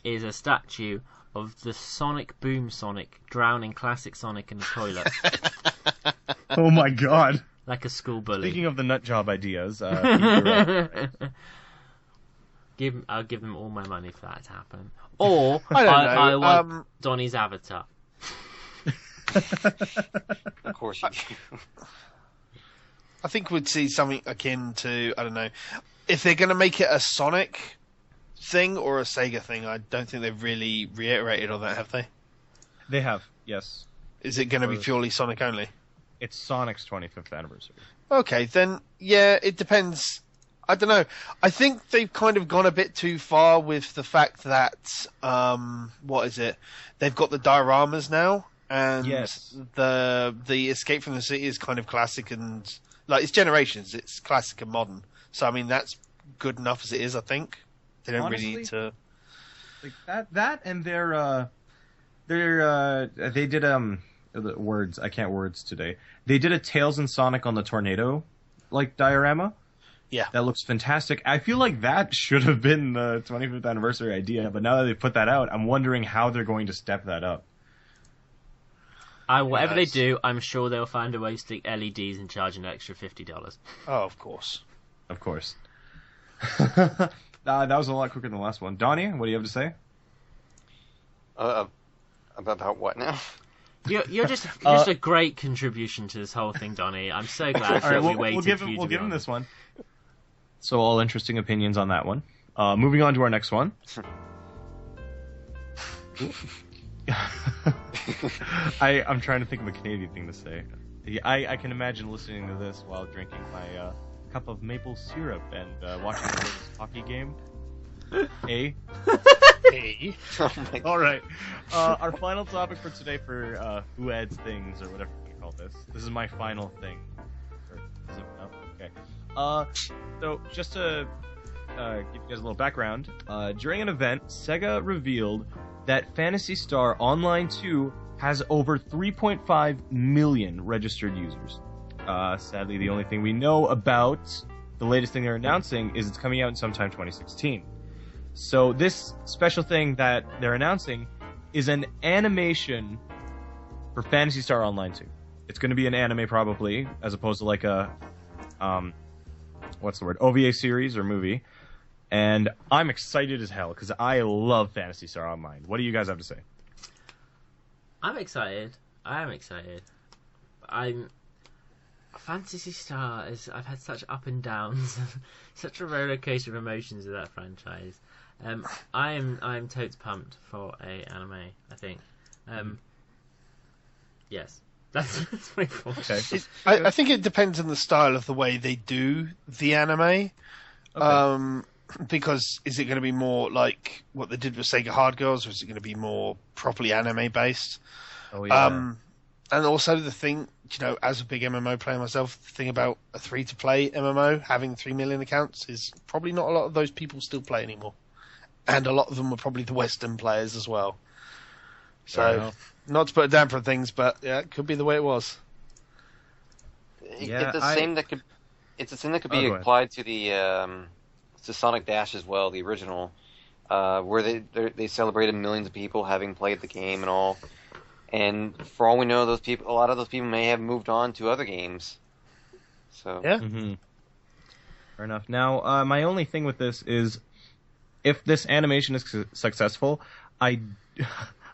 is a statue of the Sonic Boom Sonic drowning classic Sonic in the toilet. Oh my god. Like a school bully. Speaking of the nut job ideas, I'll give them all my money for that to happen. Or I want Donnie's avatar. Of course you do. I think we'd see something akin to, I don't know, if they're going to make it a Sonic thing or a Sega thing. I don't think they've really reiterated on that, have they? They have, yes. Is it going to be purely Sonic only? It's Sonic's 25th anniversary. Okay, then, yeah, it depends. I don't know. I think they've kind of gone a bit too far with the fact that, they've got the dioramas now, and yes. the Escape from the City is kind of classic and, like, it's generations, it's classic and modern. So, I mean, that's good enough as it is, I think. They don't really need to... Like, that and they did, the words, I can't words today. They did a Tails and Sonic on the Tornado, like, diorama. Yeah. That looks fantastic. I feel like that should have been the 25th anniversary idea, but now that they've put that out, I'm wondering how they're going to step that up. Whatever they do, I'm sure they'll find a way to stick LEDs and charge an extra $50. Oh, of course. Of course. That was a lot quicker than the last one. Donnie, what do you have to say? About what now? You're just a great contribution to this whole thing, Donnie. I'm so glad that we waited for you to We'll give him on. this one. So all interesting opinions on that one. Moving on to our next one. I'm trying to think of a Canadian thing to say. I can imagine listening to this while drinking my cup of maple syrup and watching the latest hockey game. Hey. Oh my God. All right. Our final topic for today for Fuad Things, or whatever you call this. This is my final thing. Or is it? No? Okay. So just to give you guys a little background, during an event, Sega revealed that Phantasy Star Online 2 has over 3.5 million registered users. Sadly, the only thing we know about the latest thing they're announcing is it's coming out in sometime 2016. So this special thing that they're announcing is an animation for Phantasy Star Online 2. It's going to be an anime probably, as opposed to like a, OVA series or movie. And I'm excited as hell, because I love Phantasy Star Online. What do you guys have to say? I'm excited. I am excited. Phantasy Star is. I've had such up and downs, such a roller coaster of emotions with that franchise. I'm totes pumped for a anime. I think. Yes, that's my thought. Okay. I think it depends on the style of the way they do the anime. Okay. Because is it going to be more like what they did with Sega Hard Girls, or is it going to be more properly anime based? Oh yeah. And also the thing, as a big MMO player myself, the thing about a free-to-play MMO having 3 million accounts is probably not a lot of those people still play anymore. And a lot of them are probably the Western players as well. So, not to put a damper on things, but yeah, it could be the way it was. It's a thing that could be applied to the to Sonic Dash as well, the original, where they celebrated millions of people having played the game and all. And for all we know, a lot of those people may have moved on to other games. So yeah. Mm-hmm. Fair enough. Now, my only thing with this is, if this animation is successful, I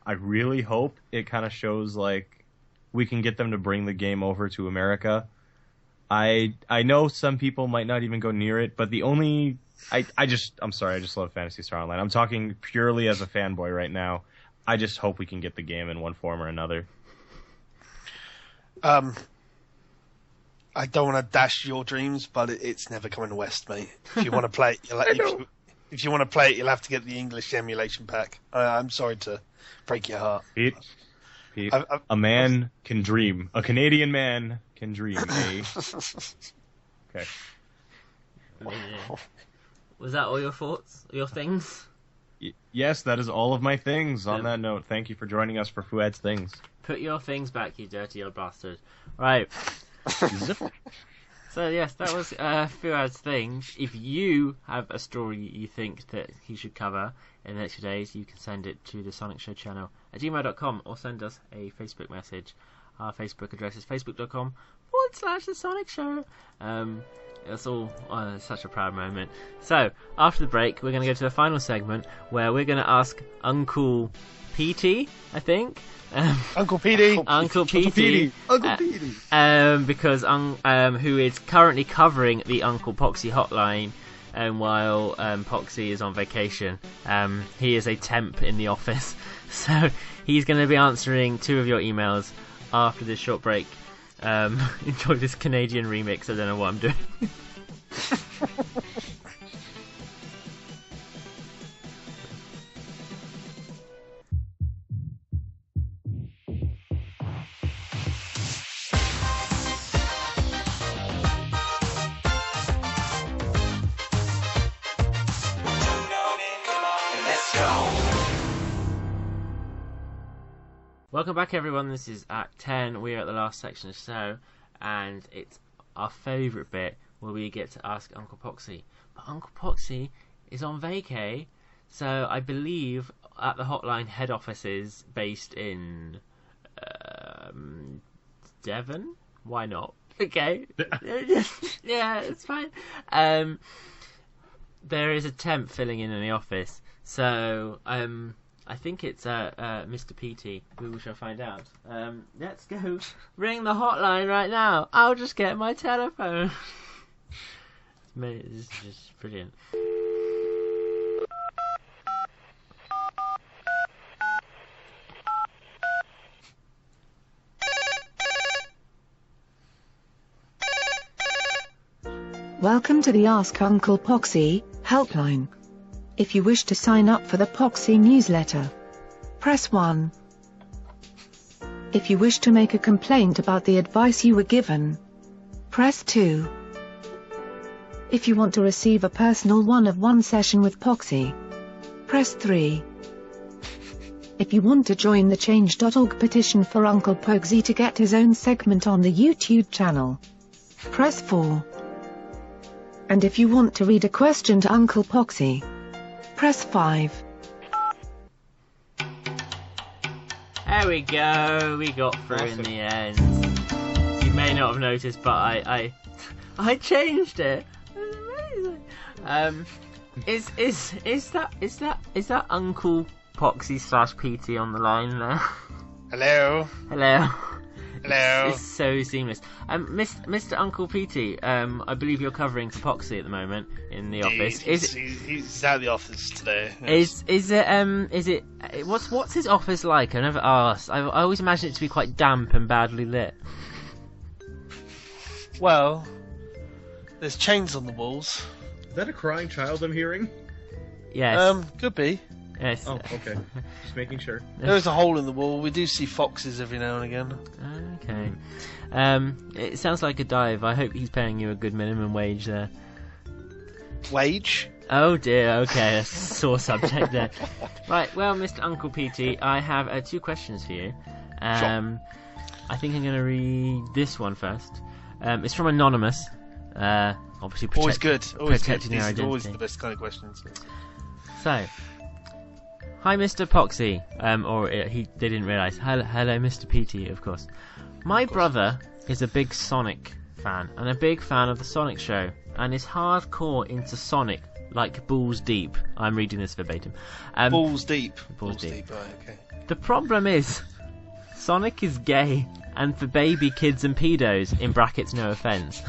really hope it kind of shows like we can get them to bring the game over to America. I know some people might not even go near it, but I'm sorry, I just love Phantasy Star Online. I'm talking purely as a fanboy right now. I just hope we can get the game in one form or another. I don't want to dash your dreams, but it's never coming west, mate. If you want to play it, if you want to play it, you'll have to get the English emulation pack. I'm sorry to break your heart. Pete, a man can dream. A Canadian man can dream. Okay. Was that all your thoughts? Your things? Yes, that is all of my things. On that note, thank you for joining us for Fuad's Things. Put your things back, you dirty old bastard. Right. So yes, that was Fuad's Things. If you have a story you think that he should cover in the next few days, you can send it to the Sonic Show channel at gmail.com or send us a Facebook message. Our Facebook address is facebook.com/The Sonic Show. It's all such a proud moment. So, after the break, we're going to go to the final segment where we're going to ask Uncle PT, I think. Uncle Petey. Uncle PT. Uncle Petey. Because who is currently covering the Uncle Poxy hotline while Poxy is on vacation. He is a temp in the office. So, he's going to be answering 2 of your emails after this short break. Enjoy this Canadian remix. I don't know what I'm doing. Welcome back, everyone. This is Act 10. We are at the last section of the show, and it's our favourite bit where we get to ask Uncle Poxy. But Uncle Poxy is on vacay, so I believe at the hotline head office is based in Devon. Why not? Okay. Yeah, it's fine. There is a temp filling in the office, so I think it's Mr. PT. We shall find out. Let's go ring the hotline right now. I'll just get my telephone. This is just brilliant. Welcome to the Ask Uncle Poxy helpline. If you wish to sign up for the Poxy newsletter, press 1. If you wish to make a complaint about the advice you were given, press 2. If you want to receive a personal one-of-one session with Poxy, press 3. If you want to join the Change.org petition for Uncle Poxy to get his own segment on the YouTube channel, press 4. And if you want to read a question to Uncle Poxy, press 5. There we go, we got through in the end. You may not have noticed, but I changed it. It's amazing. Is that Uncle Poxy / PT on the line there? Hello. Hello. Hello. It's so seamless. Mr. Uncle PT, I believe you're covering for Poxy at the moment in the office. He's out of the office today. Is it what's his office like? I never asked. I always imagine it to be quite damp and badly lit. Well, there's chains on the walls. Is that a crying child I'm hearing? Yes. Could be. Yes. Oh, okay. Just making sure. There's a hole in the wall. We do see foxes every now and again. Okay. It sounds like a dive. I hope he's paying you a good minimum wage there. Wage? Oh dear, okay, that's a sore subject there. Right, well, Mr. Uncle PT, I have 2 questions for you. Sure. I think I'm going to read this one first. It's from Anonymous. Obviously, Always good. Always good. protecting their These are identity. always the best kind of questions. So, hi Mr. Poxy, they didn't realise. Hello Mr. PT, of course. My brother is a big Sonic fan, and a big fan of the Sonic show, and is hardcore into Sonic, like balls deep. I'm reading this verbatim. Balls deep. Balls deep. Right, okay. The problem is, Sonic is gay, and for baby kids and pedos, in brackets no offence.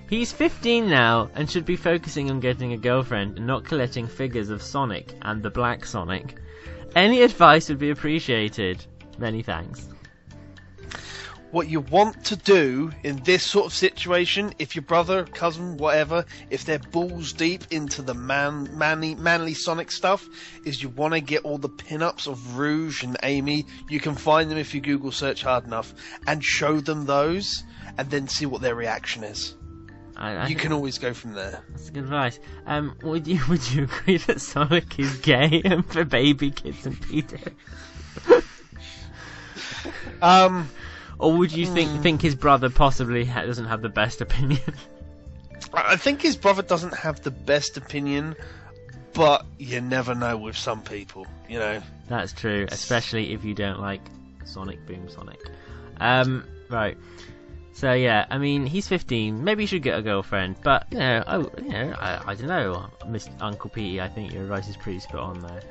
He's 15 now, and should be focusing on getting a girlfriend and not collecting figures of Sonic and the Black Sonic. Any advice would be appreciated. Many thanks. What you want to do in this sort of situation, if your brother, cousin, whatever, if they're balls deep into the manly Sonic stuff, is you want to get all the pin-ups of Rouge and Amy. You can find them if you Google search hard enough, and show them those, and then see what their reaction is. You can always go from there. That's good advice. Would you agree that Sonic is gay and for baby kids and pedos? Or would you think his brother possibly doesn't have the best opinion? I think his brother doesn't have the best opinion, but you never know with some people, you know. That's true, especially if you don't like Sonic Boom Sonic. Right. So yeah, I mean, he's 15. Maybe he should get a girlfriend. But I don't know, Mr. Uncle Petey. I think your advice is pretty spot on there.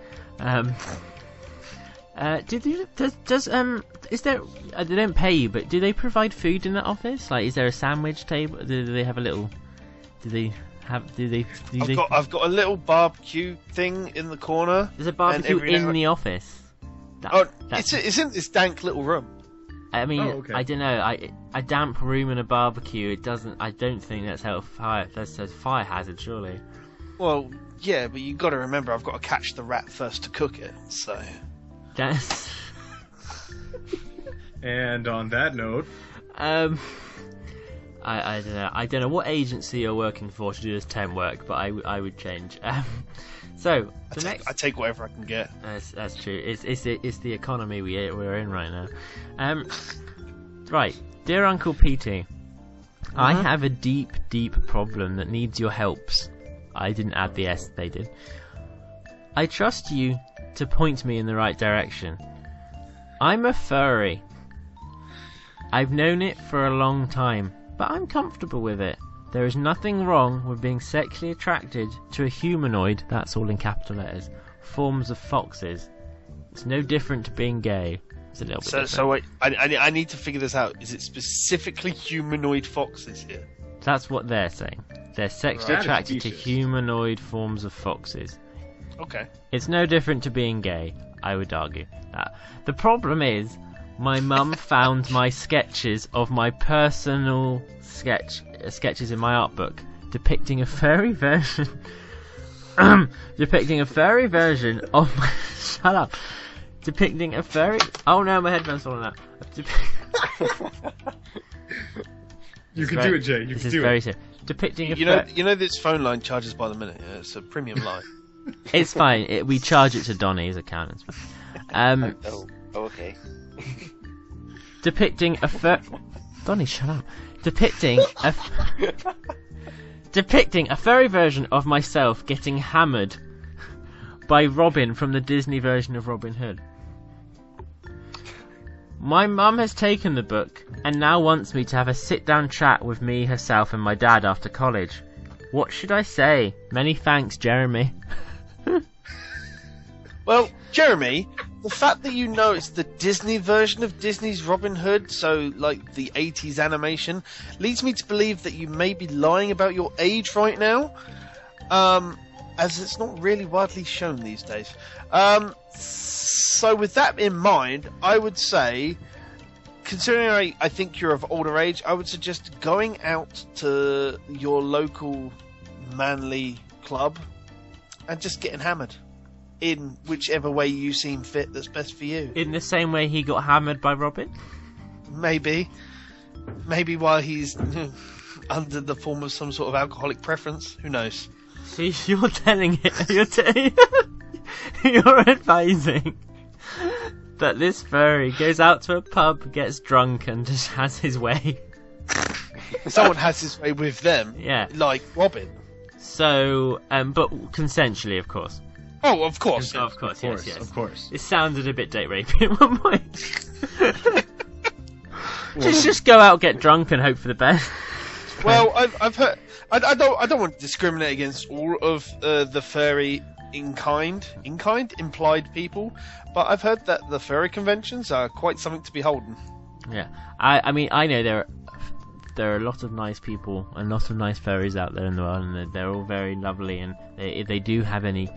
Is there? They don't pay you, but do they provide food in that office? Like, is there a sandwich table? Do they have a little? I've got a little barbecue thing in the corner. There's a barbecue in the office. It's in this dank little room. I mean, okay. I don't know. A damp room and a barbecue. I don't think that's that's a fire hazard, surely. Well, yeah, but you got to remember, I've got to catch the rat first to cook it. So. That's. And on that note, I don't know. I don't know what agency you're working for to do this temp work, but I would change. So I take whatever I can get. That's true. It's the economy we're in right now. Right, dear Uncle Petey, I have a deep problem that needs your helps. I didn't add the S, they did. I trust you to point me in the right direction. I'm a furry. I've known it for a long time, but I'm comfortable with it. There is nothing wrong with being sexually attracted to a humanoid, that's all in capital letters, forms of foxes. It's no different to being gay. It's a little bit different. So wait, I need to figure this out. Is it specifically humanoid foxes here? That's what they're saying. They're sexually attracted to humanoid forms of foxes. Okay. It's no different to being gay, I would argue. The problem is, my mum found my sketches of my personal sketches in my art book depicting a furry version depicting a furry version of my... Shut up. Depicting a furry... Oh no, my headphone's falling out. You can do it, Jay. You can do it. Serious. Depicting a You know this phone line charges by the minute. Yeah? It's a premium line. It's fine. We charge it to Donnie's account. It's fine. Okay. Depicting a Donnie, shut up. Depicting a furry version of myself getting hammered by Robin from the Disney version of Robin Hood. My mum has taken the book and now wants me to have a sit-down chat with me, herself, and my dad after college. What should I say? Many thanks, Jeremy. Well, Jeremy, the fact that you know it's the Disney version of Disney's Robin Hood, so like the 80s animation, leads me to believe that you may be lying about your age right now, as it's not really widely shown these days. So with that in mind, I would say, considering I think you're of older age, I would suggest going out to your local manly club and just getting hammered. In whichever way you seem fit that's best for you. In the same way he got hammered by Robin? Maybe while he's under the form of some sort of alcoholic preference. Who knows? So you're telling you're advising that this furry goes out to a pub, gets drunk, and just has his way. Someone has his way with them. Yeah. Like Robin. So, but consensually, of course. Oh, of course. Of course, yes. Of course. It sounded a bit date rapey at one point. Just go out, get drunk, and hope for the best. Well, I've heard. I don't want to discriminate against all of the furry implied people, but I've heard that the furry conventions are quite something to beholden. Yeah, I mean, I know there are a lot of nice people and lots of nice furries out there in the world, and they're all very lovely, and if they do have any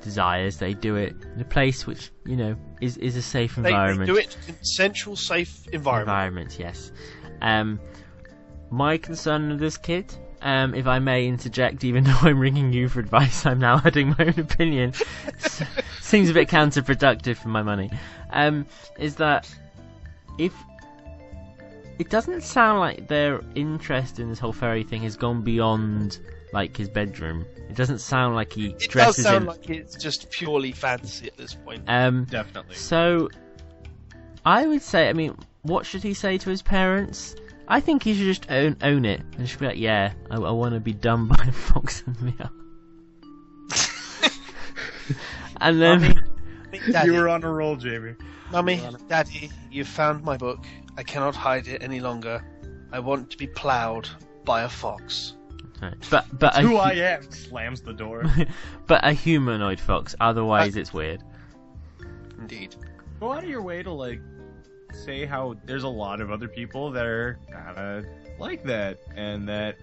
desires, they do it in a place which, you know, is a safe environment. They do it in a consensual, safe environment. Yes. My concern with this kid, if I may interject, even though I'm ringing you for advice, I'm now adding my own opinion. Seems a bit counterproductive for my money. Is that if it doesn't sound like their interest in this whole furry thing has gone beyond like his bedroom. It doesn't sound like he dresses in... It does sound like it's just purely fantasy at this point. Definitely. So, I would say, I mean, what should he say to his parents? I think he should just own it and just be like, yeah, I want to be done by a fox and meow. And then... Daddy, you were on a roll, Jamie. Mummy, Daddy, you found my book. I cannot hide it any longer. I want to be ploughed by a fox. Right. But That's who I am. Slams the door. But a humanoid fox. Otherwise, it's weird. Indeed. Go out of your way to like say how there's a lot of other people that are kind of like that, and that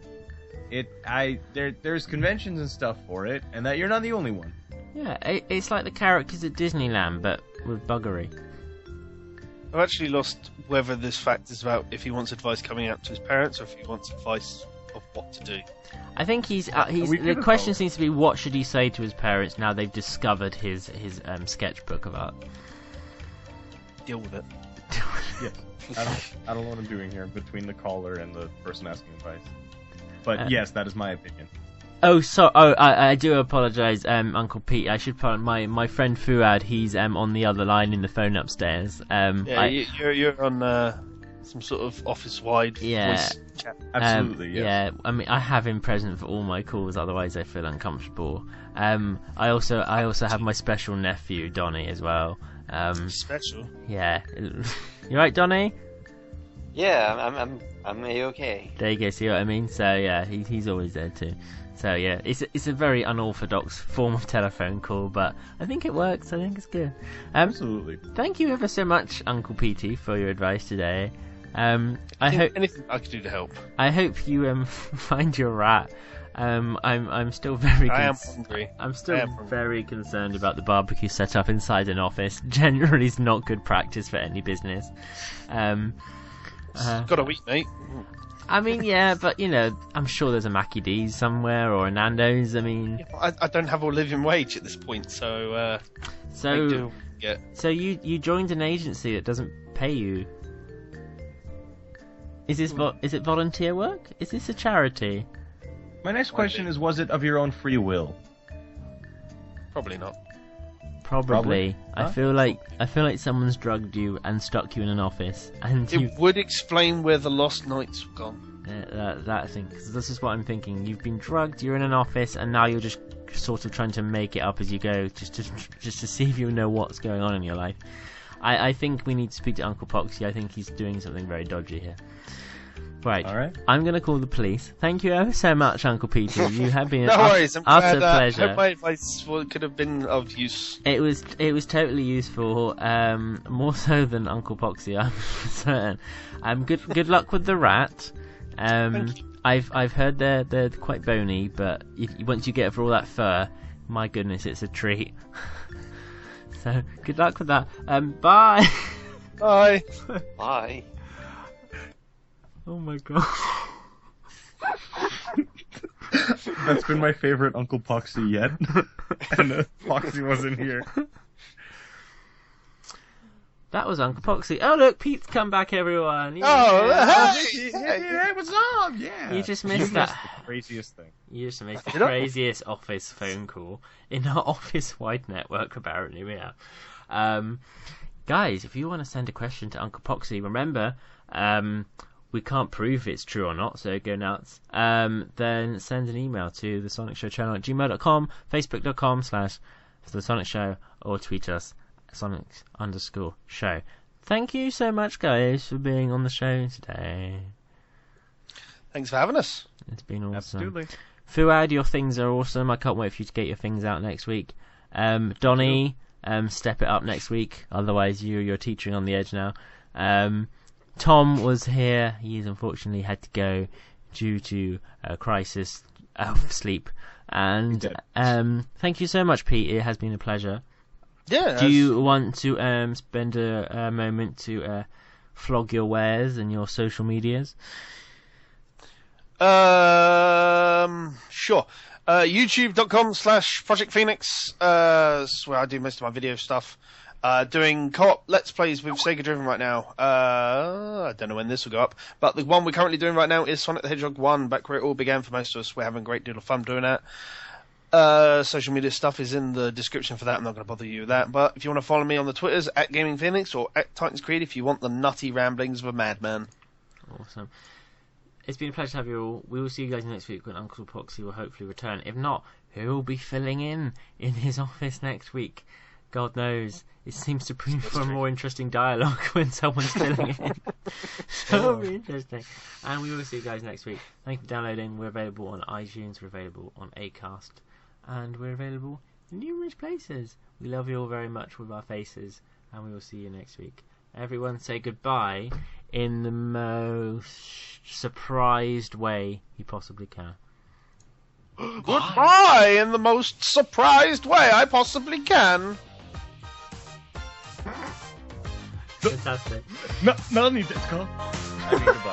there's conventions and stuff for it, and that you're not the only one. Yeah, it's like the characters at Disneyland, but with buggery. I've actually lost whether this fact is about if he wants advice coming out to his parents or if he wants advice of what to do. I think he's the question seems to be what should he say to his parents now they've discovered his sketchbook of art. Deal with it. Yeah. I don't know what I'm doing here between the caller and the person asking advice. But yes, that is my opinion. I do apologise, Uncle Pete. I should put my friend Fuad. He's on the other line in the phone upstairs. You're on some sort of office-wide voice chat. Absolutely, yes. Yeah. I mean, I have him present for all my calls. Otherwise, I feel uncomfortable. I also have my special nephew Donnie as well. Special? Yeah. You right, Donnie? Yeah, I'm A-okay. There you go. See what I mean? So yeah, he's always there too. So yeah, it's a very unorthodox form of telephone call, but I think it works. I think it's good. Absolutely. Thank you ever so much, Uncle Petey, for your advice today. I hope anything I could do to help. I hope you find your rat. I'm still very. I am hungry. I'm still very concerned about the barbecue set up inside an office. Generally, is not good practice for any business. Got a week, mate. I mean, yeah, but I'm sure there's a Mackie D's somewhere or a Nando's. I mean, I don't have a living wage at this point, so so you joined an agency that doesn't pay you. Is it volunteer work? Is this a charity? My next question is: was it of your own free will? Probably not. Probably. Huh? I feel like someone's drugged you and stuck you in an office, and It would explain where the lost nights have gone. that thing. 'Cause this is what I'm thinking. You've been drugged. You're in an office, and now you're just sort of trying to make it up as you go, just to see if you know what's going on in your life. I think we need to speak to Uncle Poxy. I think he's doing something very dodgy here. Right. All right. I'm going to call the police. Thank you ever so much, Uncle Peter. You have been No worries. I'm utter glad pleasure. my advice could have been of use. It was totally useful, more so than Uncle Poxy, I'm certain. Good luck with the rat. Thank you. I've heard they're quite bony, but once you get it for all that fur, my goodness, it's a treat. So good luck with that. Bye. Bye. Bye. Oh my god. That's been my favorite Uncle Poxy yet. And Poxy wasn't here. That was Uncle Poxy. Oh look, Pete's come back, everyone. Hey, what's up? Yeah. You just missed that. The craziest thing. You just missed the craziest office phone call in our office-wide network, apparently, we have. Guys, if you want to send a question to Uncle Poxy, remember, we can't prove it's true or not, so go nuts. Then send an email to the Sonic Show channel at gmail.com, facebook.com/The Sonic Show, or tweet us at Sonic_show. Thank you so much, guys, for being on the show today. Thanks for having us. It's been awesome. Absolutely. Fuad, your things are awesome. I can't wait for you to get your things out next week. Donnie, step it up next week. Otherwise, you're teetering on the edge now. Tom was here. He's unfortunately had to go due to a crisis of sleep. And thank you so much, Pete. It has been a pleasure. Yeah. Do you want to spend a moment to flog your wares and your social medias? Sure. YouTube.com/Project Phoenix. That's where I do most of my video stuff. Doing co-op Let's Plays with Sega Driven right now. I don't know when this will go up, but the one we're currently doing right now is Sonic the Hedgehog 1, back where it all began for most of us. We're having a great deal of fun doing that. Social media stuff is in the description for that. I'm not going to bother you with that, but if you want to follow me on the Twitters, at Gaming Phoenix or at TitansCreed if you want the nutty ramblings of a madman. Awesome. It's been a pleasure to have you all. We will see you guys next week when Uncle Poxy will hopefully return. If not, he'll be filling in his office next week. God knows. It seems to prove for a more interesting dialogue when someone's filling in. So it'll be interesting. And we will see you guys next week. Thank you for downloading. We're available on iTunes, we're available on Acast, and we're available in numerous places. We love you all very much with our faces, and we will see you next week. Everyone say goodbye in the most surprised way you possibly can. Goodbye in the most surprised way I possibly can. Fantastic. No need to call. I mean, goodbye.